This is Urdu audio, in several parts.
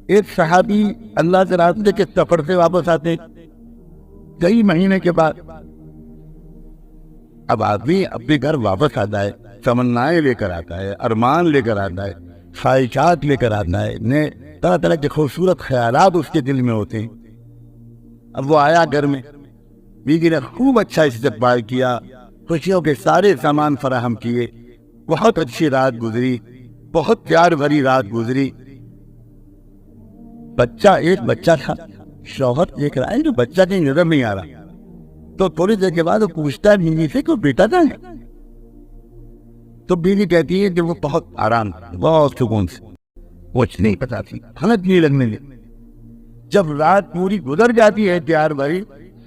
ایک صحابی اللہ کے راستے کے سفر سے واپس آتے کئی مہینے کے بعد. اب آدمی اپنے گھر واپس آتا ہے، تمنائیں لے کر آتا ہے، ارمان لے کر آتا ہے، خواہشات لے کر آتا ہے، طرح طرح کے خوبصورت خیالات اس کے دل میں ہوتے ہیں. اب وہ آیا گھر میں، بیوی نے خوب اچھا استقبال کیا، خوشیوں کے سارے سامان فراہم کیے، بہت اچھی رات گزری، بہت پیار بھری رات گزری. ایک بچہ تھا، شوہر دیکھ رہا ہے جو بچہ کہیں نظر نہیں آ رہا، تو تھوڑی دیر کے بعد وہ پوچھتا ہے بیوی سے کہ بیٹا کہاں ہے؟ تو بیوی کہتی ہے کہ وہ بہت آرام، بہت سکون سے، کچھ نہیں پتا تھی، حالت نہیں لگنے لگی. جب رات پوری گزر جاتی ہے پیار بھری،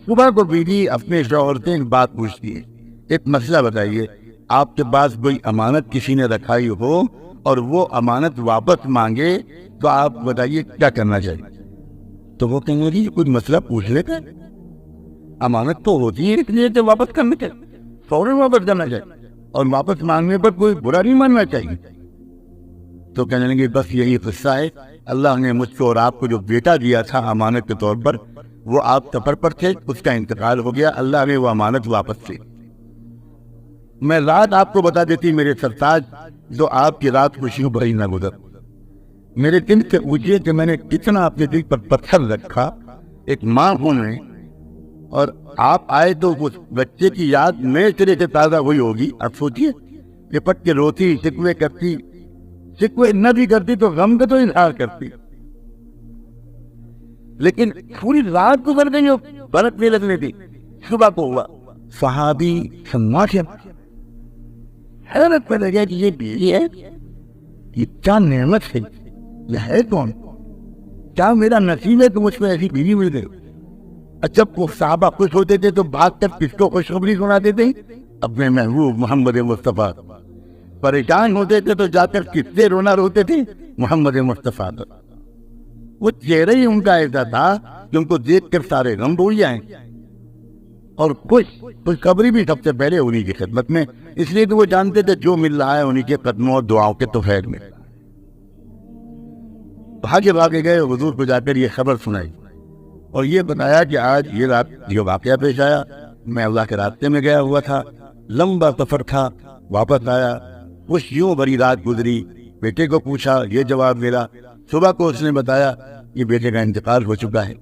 صبح کو بیوی اپنے شوہر سے ایک بات پوچھتی ہے، ایک مسئلہ بتائیے، آپ کے پاس کوئی امانت کسی نے رکھائی ہو اور وہ امانت واپس مانگے تو آپ بتائیے کیا کرنا چاہیے؟ تو وہ کہیں گے کوئی مسئلہ پوچھ لیتے ہیں، امانت تو ہوتی ہے اس لیے کہ واپس کرنے کے فوراً واپس کرنا چاہیے، اور واپس مانگنے پر کوئی برا نہیں ماننا چاہیے. تو کہنے لگے بس یہی قصہ ہے، اللہ نے مجھ کو اور آپ کو جو بیٹا دیا تھا امانت کے طور پر، وہ آپ سفر پر تھے، اس کا انتقال ہو گیا، اللہ نے وہ امانت واپس لی. میں رات آپ کو بتا دیتی میرے سرتاج، جو آپ کی رات خوشیوں بھری نہ گزر. میرے دل سے پوچھیے کہ میں نے کتنا اپنے دل پر پتھر رکھا ایک ماں ہونے، اور آپ آئے تو اس بچے کی یاد میں سرے سے تازہ ہوئی ہوگی. اب سوچیے، لپٹ کے روتی، شکوے کرتی، شکوے نہ بھی کرتی تو غم کا تو اظہار کرتی، لیکن پوری رات گزر گئی برف نہیں لگنے دی. صبح کو ہوا، صحابی سماج حیرت میں لگا کہ یہ بیوی ہے، یہ کیا نعمت ہے، یہ ہے کون؟ کیا میرا نصیب ہے کہ مجھ میں ایسی بیوی مل گئی؟ جب وہ صحابہ خوش ہوتے تھے تو بھاگ کر کس کو خوشخبری سناتے تھے؟ اپنے محبوب محمد مصطفیٰ. پریشان ہوتے تھے تو جا کر کس سے رونا روتے تھے؟ محمد مصطفیٰ. وہ چہرہ ہی ان کا ایسا تھا کہ ان کو دیکھ کر سارے غم بھول جائیں، اور خوشخبری بھی سب سے پہلے انہی کی خدمت میں، اس لیے کہ وہ جانتے تھے جو مل رہا ہے انہی کے قدموں اور دعاؤں کے توفیق میں. بھاگے گئے حضور کو جا کر یہ خبر سنائی اور یہ بتایا کہ آج یہ رات جو واقعہ پیش آیا، میں اللہ کے راستے میں گیا ہوا تھا، لمبا سفر تھا، واپس آیا، خوشیوں بھری رات گزری. بیٹے کو پوچھا، یہ جواب ملا. صبح کو اس نے بتایا یہ بیٹے کا انتقال ہو چکا ہے.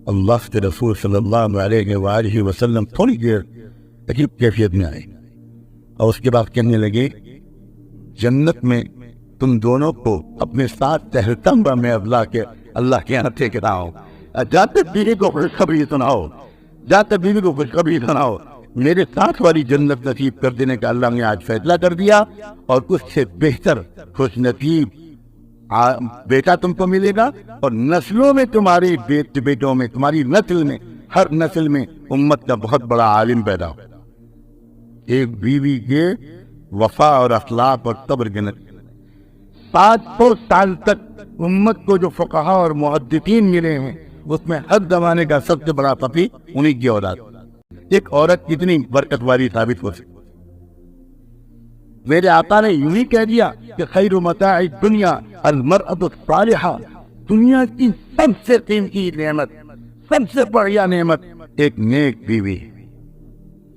اللہ کے رسول صلی اللہ علیہ وآلہ وسلم تھوڑی دیر عجیب کیفیت میں آئے اور اس کے بعد کہنے لگے، جنت میں تم دونوں کو اپنے ساتھ ٹہلتا ہوا میں اللہ کے یہاں ٹھیک رہا ہوں. جاتے بیوی کو خوشخبری سناؤ، جاتے بیوی کو خوشخبری سناؤ، میرے ساتھ والی جنت نصیب کر دینے کا اللہ نے آج فیصلہ کر دیا، اور اس سے بہتر خوش نصیب بیٹا تم کو ملے گا، اور نسلوں میں تمہاری بیٹوں میں، تمہاری نسل میں، ہر نسل میں امت کا بہت بڑا عالم پیدا ہو. ایک بیوی کے وفا اور اخلاق اور صبر کے نتیجے 700 سال تک امت کو جو فقہا اور محدثین ملے ہیں، اس میں ہر زمانے کا سب سے بڑا فقیہ انہی کی اولاد. ایک عورت کتنی برکت والی ثابت ہو سکتی. میرے آقا نے یوں ہی کہہ دیا کہ خیر متاع الدنیا المرأة الصالحہ، دنیا کی سب سے قیمتی نعمت، سب سے بڑھیا نعمت ایک نیک بیوی.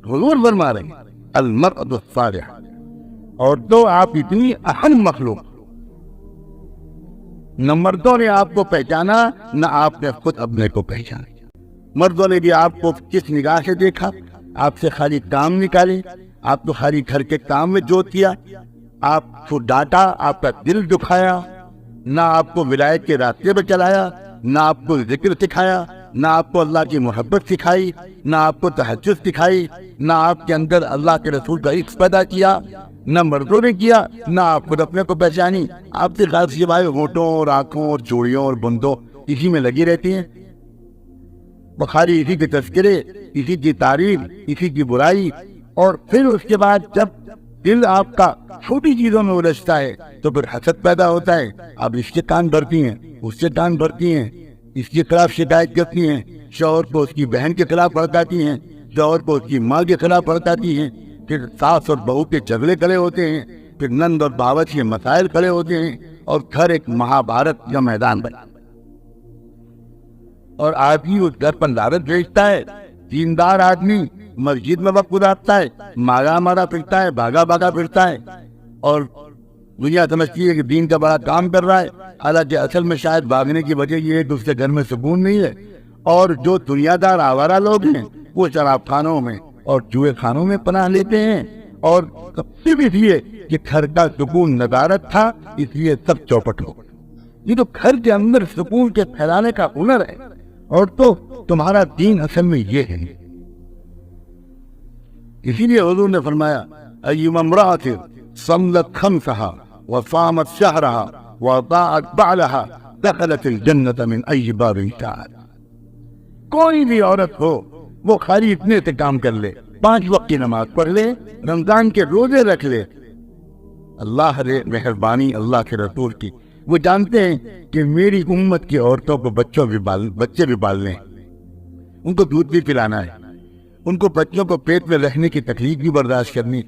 حضور فرما رہے ہیں المرأة الصالحہ. اور تو آپ اتنی اہم مخلوق، نہ مردوں نے آپ کو پہچانا نہ آپ نے خود اپنے کو پہچانا. مردوں نے بھی آپ کو کس نگاہ سے دیکھا؟ آپ سے خالی کام نکالے، آپ کو خالی گھر کے کام میں جوت کیا، آپ کو ڈانٹا، آپ کا دل دکھایا، نہ آپ کو ولایت کے راستے پہ چلایا، نہ آپ کو ذکر سکھایا، نہ آپ کو اللہ کی محبت سکھائی، نہ آپ کو تہجد سکھائی، نہ آپ کے اندر اللہ کے رسول کا عشق پیدا کیا، نہ مردوں نے کیا، نہ آپ خود اپنے کو پہچانی. آپ سے خاص سوائے ہونٹوں اور آنکھوں اور چوڑیوں اور بندوں اسی میں لگی رہتی ہیں. بخاری اسی کے تذکرے، اسی کی تعریف، اسی کی برائی، اور پھر اس کے بعد جب دل آپ کا چھوٹی چیزوں میں الجھتا ہے تو پھر حسد پیدا ہوتا ہے. آپ اس کے کان بھرتی ہیں، اس سے کان بھرتی ہیں، اس کے خلاف شکایت کرتی ہیں، شوہر کو اس کی بہن کے خلاف بھڑکاتی ہیں، شوہر کو اس کی ماں کے خلاف بھڑکاتی ہیں، پھر ساس اور بہو کے جھگڑے کھڑے ہوتے ہیں، پھر نند اور باورچی کے مسائل کھڑے ہوتے ہیں، اور گھر ایک مہابھارت کا میدان بنا. اور آدمی اس گھر پر لالچ بھیجتا ہے، دیندار آدمی مسجد میں وقت گزارتا ہے، مارا مارا پھرتا ہے، بھاگا بھاگا پھرتا ہے، اور دنیا سمجھتی ہے کہ دین کا بڑا کام کر رہا ہے، حالانکہ اصل میں شاید بھاگنے کی وجہ یہ ہے کہ اس کے گھر میں سکون نہیں ہے۔ اور جو دنیا دار آوارہ لوگ ہیں وہ شراب خانوں میں اور جوئے خانوں میں پناہ لیتے ہیں، اور سب سے بھی یہ کہ گھر کا سکون ندارت تھا، اس لیے سب چوپٹ ہو گئے۔ یہ تو گھر کے اندر سکون کے پھیلانے کا ہنر ہے، اور تو تمہارا دین اصل میں یہ ہے۔ اسی لیے حضور نے فرمایا ایما امرأۃ صلت خمسہا وصامت شہرہا وطاعت بعلہا دخلت الجنۃ من ای باب شاءت۔ کوئی بھی عورت ہو وہ خالی اتنے سے کام کر لے، 5 وقت کی نماز پڑھ لے، رمضان کے روزے رکھ لے، اللہ رے مہربانی اللہ کے رسول کی، وہ جانتے ہیں کہ میری امت کی عورتوں کو بچے بھی پالنے ہیں، ان کو دودھ بھی پلانا ہے، ان کو بچوں کو پیٹ میں رہنے کی تکلیف بھی برداشت کرنی،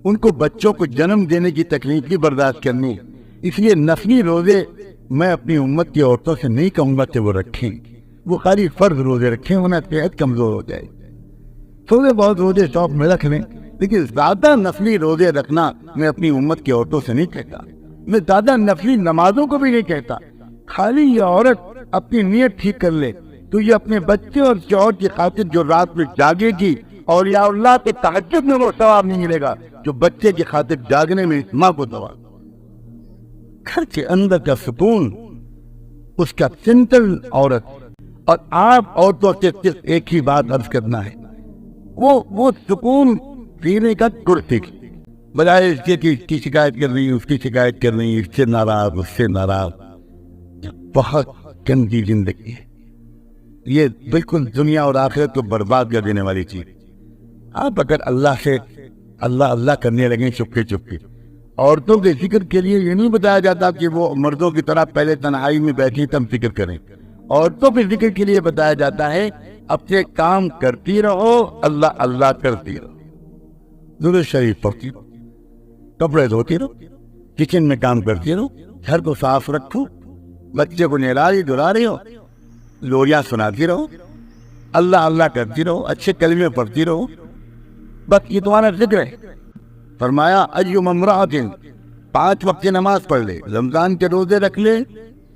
ان کو بچوں کو جنم دینے کی تکلیف بھی برداشت کرنی۔ اس لیے نفلی روزے میں اپنی امت کی عورتوں سے نہیں کہوں گا کہ وہ رکھیں، وہ خالی فرض روزے رکھیں، ورنہ صحت کمزور ہو جائے۔ تھوڑے بہت روزے شوق میں رکھ لیں، لیکن زیادہ نفلی روزے رکھنا میں اپنی امت کی عورتوں سے نہیں کہتا، میں زیادہ نفلی نمازوں کو بھی نہیں کہتا۔ خالی یہ عورت اپنی نیت ٹھیک کر لے تو یہ اپنے بچے اور شوہر کی خاطر جو رات میں جاگے گی، اور یا اللہ کے تہجد میں وہ ثواب نہیں ملے گا جو بچے کی خاطر جاگنے میں اس ماں کو ثواب۔ گھر کے اندر کا سکون اس کا سنتل عورت، اور آپ عورتوں سے صرف ایک ہی بات عرض کرنا ہے، وہ سکون پینے کا کرسی، بجائے اس کے کہ اس کی شکایت کر رہی، اس کی شکایت کر رہی، اس سے ناراض، اس سے ناراض۔ بہت گندی زندگی ہے یہ، بالکل دنیا اور آخرت کو برباد کر دینے والی چیز۔ آپ اگر اللہ سے اللہ کرنے لگیں چپکے چپکے، عورتوں کے ذکر کے لیے یہ نہیں بتایا جاتا کہ وہ مردوں کی طرح پہلے تنہائی میں بیٹھی تب ذکر کریں، عورتوں کے ذکر کے لیے بتایا جاتا ہے اپنے کام کرتی رہو، اللہ کرتی رہو، درود شریف پڑھتی رہو، کپڑے دھوتی رہو، کچن میں کام کرتی رہو، گھر کو صاف رکھو، بچے کو نہلا دھلا رہی ہو، لوریاں سناتی رہو، اللہ کرتی رہو، اچھے کلمے پڑھتی رہو، بس یہ تمہارا ذکر ہے۔ فرمایا ایما امرأۃ 5 وقت کی نماز پڑھ لے، رمضان کے روزے رکھ لے،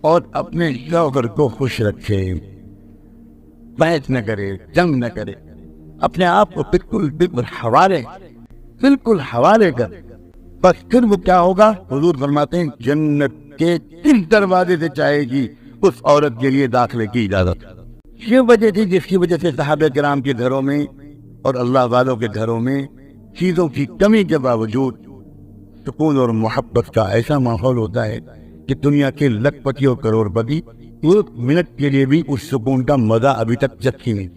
اور اپنے شوہر کو خوش رکھے، بحث نہ کرے، جنگ نہ کرے، اپنے آپ کو بالکل حوالے کر، بس پھر وہ کیا ہوگا؟ حضور فرماتے ہیں جنت کے 3 دروازے سے چاہے گی اس عورت کے لیے داخلے کی اجازت۔ یہ وجہ تھی جس کی وجہ سے صحابہ کرام کے گھروں میں اور اللہ والوں کے گھروں میں چیزوں کی کمی کے باوجود سکون اور محبت کا ایسا ماحول ہوتا ہے کہ دنیا کے لکھ پتی اور کروڑ پتی 1 منٹ کے لیے بھی اس سکون کا مزہ ابھی تک چکھی نہیں۔